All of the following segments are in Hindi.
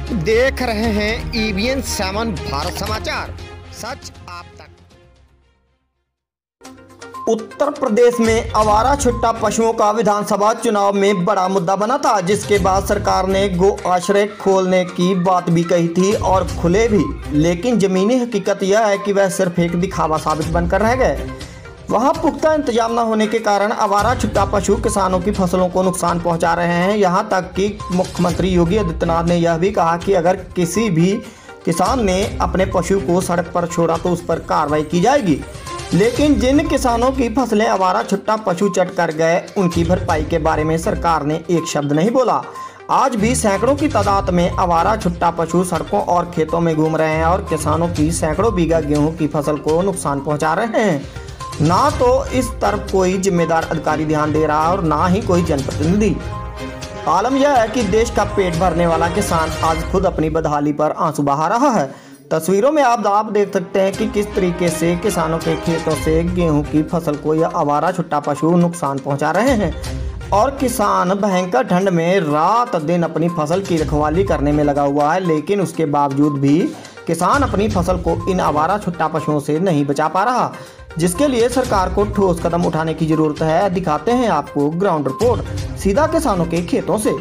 आप देख रहे हैं EBN 7 भारत समाचार, सच आप तक। उत्तर प्रदेश में आवारा छुट्टा पशुओं का विधानसभा चुनाव में बड़ा मुद्दा बना था, जिसके बाद सरकार ने गो आश्रय खोलने की बात भी कही थी और खुले भी, लेकिन जमीनी हकीकत यह है कि वह सिर्फ एक दिखावा साबित बनकर रह गए। वहां पुख्ता इंतजाम न होने के कारण आवारा छुट्टा पशु किसानों की फसलों को नुकसान पहुंचा रहे हैं। यहां तक कि मुख्यमंत्री योगी आदित्यनाथ ने यह भी कहा कि अगर किसी भी किसान ने अपने पशु को सड़क पर छोड़ा तो उस पर कार्रवाई की जाएगी। लेकिन जिन किसानों की फसलें आवारा छुट्टा पशु चट कर गए, उनकी भरपाई के बारे में सरकार ने एक शब्द नहीं बोला। आज भी सैकड़ों की तादाद में आवारा छुट्टा पशु सड़कों और खेतों में घूम रहे हैं और किसानों की सैकड़ों बीघा गेहूं की फसल को नुकसान पहुंचा रहे हैं। ना तो इस तरफ कोई जिम्मेदार अधिकारी ध्यान दे रहा और ना ही कोई जनप्रतिनिधि। आलम यह है कि देश का पेट भरने वाला किसान आज खुद अपनी बदहाली पर आंसू बहा रहा है। तस्वीरों में आप देख सकते हैं कि किस तरीके से किसानों के खेतों से गेहूं की फसल को यह आवारा छुट्टा पशु नुकसान पहुंचा रहे हैं और किसान भयंकर ठंड में रात दिन अपनी फसल की रखवाली करने में लगा हुआ है। लेकिन उसके बावजूद भी किसान अपनी फसल को इन आवारा छुट्टा पशुओं से नहीं बचा पा रहा, जिसके लिए सरकार को ठोस कदम उठाने की जरूरत है। दिखाते हैं आपको ग्राउंड रिपोर्ट सीधा किसानों के खेतों से।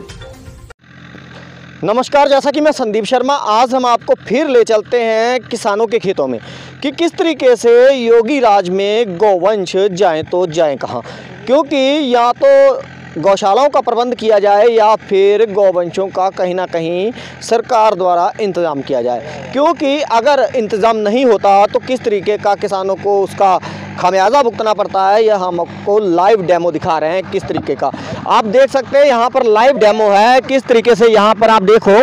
नमस्कार, जैसा कि मैं संदीप शर्मा, आज हम आपको फिर ले चलते हैं किसानों के खेतों में कि किस तरीके से योगी राज में गौवंश जाएं तो जाएं कहाँ, क्योंकि या तो गौशालाओं का प्रबंध किया जाए या फिर गौवंशों का कहीं ना कहीं सरकार द्वारा इंतज़ाम किया जाए। क्योंकि अगर इंतज़ाम नहीं होता तो किस तरीके का किसानों को उसका खामियाजा भुगतना पड़ता है, यह हम आपको लाइव डेमो दिखा रहे हैं। किस तरीके का आप देख सकते हैं, यहाँ पर लाइव डेमो है। किस तरीके से यहाँ पर आप देखो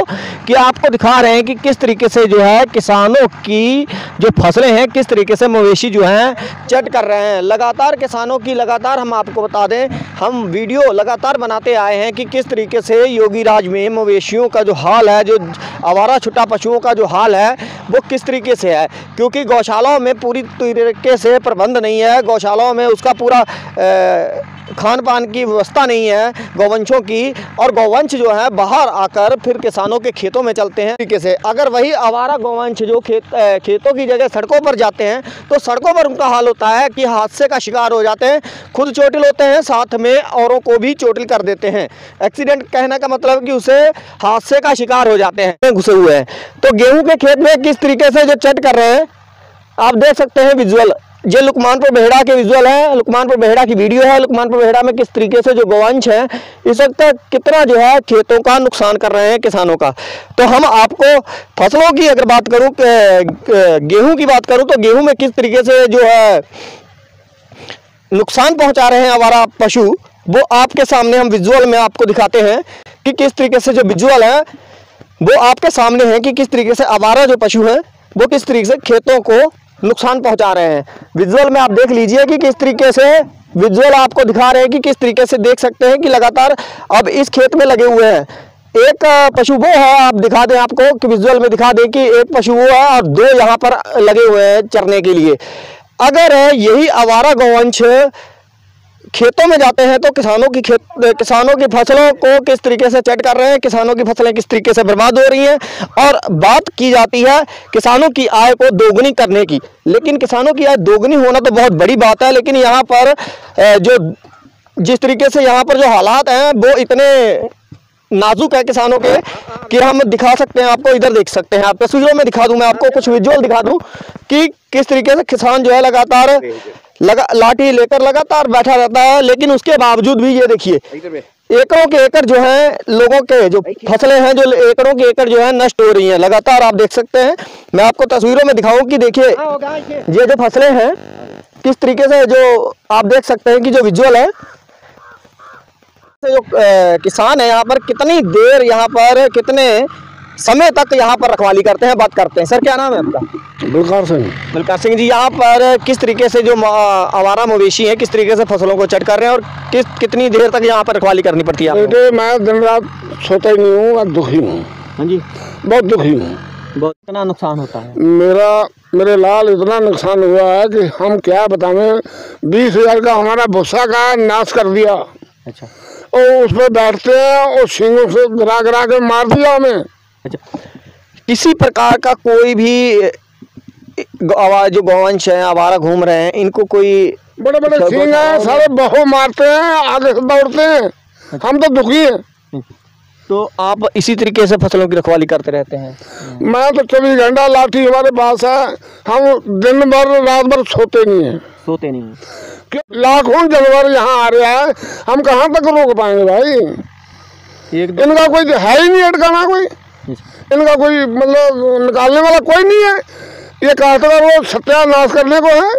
कि आपको दिखा रहे हैं कि किस तरीके से जो है किसानों की जो फसलें हैं, किस तरीके से मवेशी जो हैं चट कर रहे हैं। लगातार किसानों की लगातार हम आपको बता दें, हम वीडियो लगातार बनाते आए हैं कि किस तरीके से योगी राज में मवेशियों का जो हाल है, जो आवारा छुट्टा पशुओं का जो हाल है वो किस तरीके से है। क्योंकि गौशालाओं में पूरी तरीके से प्रबंध नहीं है, गौशालाओं में उसका पूरा खान पान की व्यवस्था नहीं है गौवंशों की, और गौवंश जो है बाहर आकर फिर किसानों के खेतों में चलते हैं। तरीके से अगर वही आवारा गौवंश जो खेतों की जगह सड़कों पर जाते हैं तो सड़कों पर उनका हाल होता है कि हादसे का शिकार हो जाते हैं, खुद चोटिल होते हैं, साथ में औरों को भी चोटिल कर देते हैं। एक्सीडेंट कहने का मतलब कि उसे हादसे का शिकार हो जाते हैं, घुसे हुए हैं। तो गेहूँ के खेत में किस तरीके से जो चट कर रहे हैं आप देख सकते हैं विजुअल। ये लुकमानपुर बेहड़ा के विजुअल है, लुकमानपुर बेहड़ा की वीडियो है। लुकमानपुर बेहड़ा में किस तरीके से जो गौवंश है इस वक्त कितना जो है खेतों का नुकसान कर रहे हैं किसानों का। तो हम आपको फसलों की अगर बात करूं, गेहूं की बात करूं, तो गेहूं में किस तरीके से जो है नुकसान पहुंचा रहे हैं आवारा पशु, वो आपके सामने हम विजुअल में आपको दिखाते हैं कि किस तरीके से जो विजुअल है वो आपके सामने है कि किस तरीके से आवारा जो पशु है वो किस तरीके से खेतों को नुकसान पहुंचा रहे हैं। विजुअल में आप देख लीजिए कि किस तरीके से विजुअल आपको दिखा रहे हैं कि किस तरीके से देख सकते हैं कि लगातार अब इस खेत में लगे हुए हैं। एक पशु वो है, आप दिखा दें आपको कि विजुअल में दिखा दें कि एक पशु वो है और दो यहाँ पर लगे हुए हैं चरने के लिए। अगर यही आवारा गौवंश खेतों में जाते हैं तो किसानों की फसलों को किस तरीके से चट कर रहे हैं, किसानों की फसलें किस तरीके से बर्बाद हो रही हैं। और बात की जाती है किसानों की आय को दोगुनी करने की, लेकिन किसानों की आय दोगुनी होना तो बहुत बड़ी बात है, लेकिन यहाँ पर जो जिस तरीके से यहाँ पर जो हालात हैं वो इतने नाजुक है किसानों के कि हम दिखा सकते हैं आपको। इधर देख सकते हैं, आप तस्वीरों में दिखा दूं, मैं आपको कुछ विजुअल दिखा दूं कि किस तरीके से किसान जो है लगातार लाठी लेकर लगातार बैठा रहता है। लेकिन उसके बावजूद भी ये देखिए एकड़ों के एकड़ जो है लोगों के जो फसलें हैं, जो एकड़ों के एकड़ जो है नष्ट हो रही हैं। लगातार आप देख सकते हैं, मैं आपको तस्वीरों में दिखाऊं कि देखिए ये जो फसलें हैं किस तरीके से जो आप देख सकते हैं कि जो विजुअल है जो किसान है यहाँ पर कितनी देर, यहाँ पर कितने समय तक यहाँ पर रखवाली करते हैं। बात करते हैं, सर क्या नाम है आपका? बलकार सिंह जी, यहाँ पर किस तरीके से जो आवारा मवेशी हैं किस तरीके से फसलों को चट कर रहे हैं और कितनी देर तक यहाँ पर रखवाली करनी पड़ती है? मैं दिन रात सोता ही नहीं हूँ, मैं दुखी हूँ। हाँ जी, बहुत दुखी हूँ। बहुत इतना नुकसान होता है मेरे लाल इतना नुकसान हुआ है कि हम क्या बताएं। 20,000 का हमारा भूसा का नाश कर दिया। अच्छा, और उस पर बैठते हैं और सींगों से गिरा गिरा के मार दिया हमें। अच्छा, किसी प्रकार का कोई भी जो गौवंश है आवारा घूम रहे हैं, इनको कोई बड़े बड़े सिंह हैं, सारे बहो मारते हैं, आगे से दौड़ते हैं, हम तो दुखी हैं। तो आप इसी तरीके से फसलों की रखवाली करते रहते हैं? मैं तो 24 घंटा लाठी हमारे पास है, हम दिन भर रात भर सोते नहीं हैं। सोते नहीं? लाखों जानवर यहाँ आ रहा है, हम कहाँ तक रोक पाएंगे भाई? इनका कोई है ही नहीं अटकाना, कोई इनका कोई मतलब निकालने वाला कोई नहीं है। ये काश्तकार वो सत्यानाश करने को है।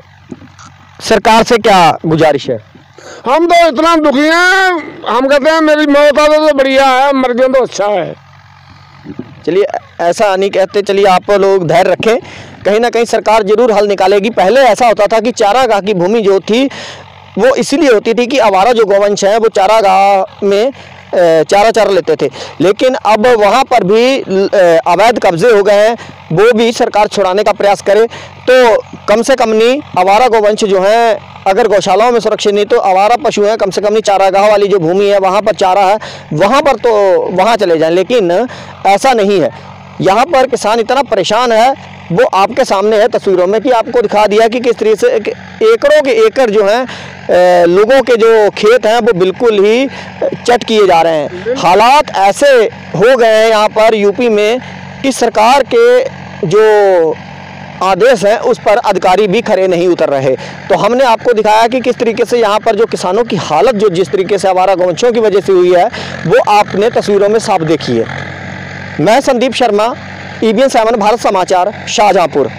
सरकार से क्या गुजारिश है? हम तो इतना दुखी हैं, हम कहते हैं मेरी मौत आ तो बढ़िया है, मर गए तो अच्छा है। चलिए, ऐसा नहीं कहते, चलिए आप लोग धैर्य रखें, कहीं ना कहीं सरकार जरूर हल निकालेगी। पहले ऐसा होता था कि चारागाह की भूमि जो थी वो इसीलिए होती थी कि आवारा जो गौवंश है वो चारागाह में चारा चारा लेते थे, लेकिन अब वहाँ पर भी अवैध कब्जे हो गए हैं, वो भी सरकार छुड़ाने का प्रयास करे तो कम से कम नहीं आवारा गौवंश जो हैं, अगर गौशालाओं में सुरक्षित नहीं तो आवारा पशु हैं, कम से कम नहीं चारागाह वाली जो भूमि है वहाँ पर चारा है, वहाँ पर तो वहाँ चले जाएं। लेकिन ऐसा नहीं है, यहाँ पर किसान इतना परेशान है, वो आपके सामने है तस्वीरों में कि आपको दिखा दिया कि किस तरीके से एकड़ों के एकड़ जो हैं लोगों के जो खेत हैं वो बिल्कुल ही चट किए जा रहे हैं। हालात ऐसे हो गए हैं यहाँ पर यूपी में कि सरकार के जो आदेश हैं उस पर अधिकारी भी खरे नहीं उतर रहे। तो हमने आपको दिखाया कि किस तरीके से यहाँ पर जो किसानों की हालत जो जिस तरीके से आवारा गौवंशों की वजह से हुई है वो आपने तस्वीरों में साफ देखी है। मैं संदीप शर्मा, EBN 7 भारत समाचार, शाहजहांपुर।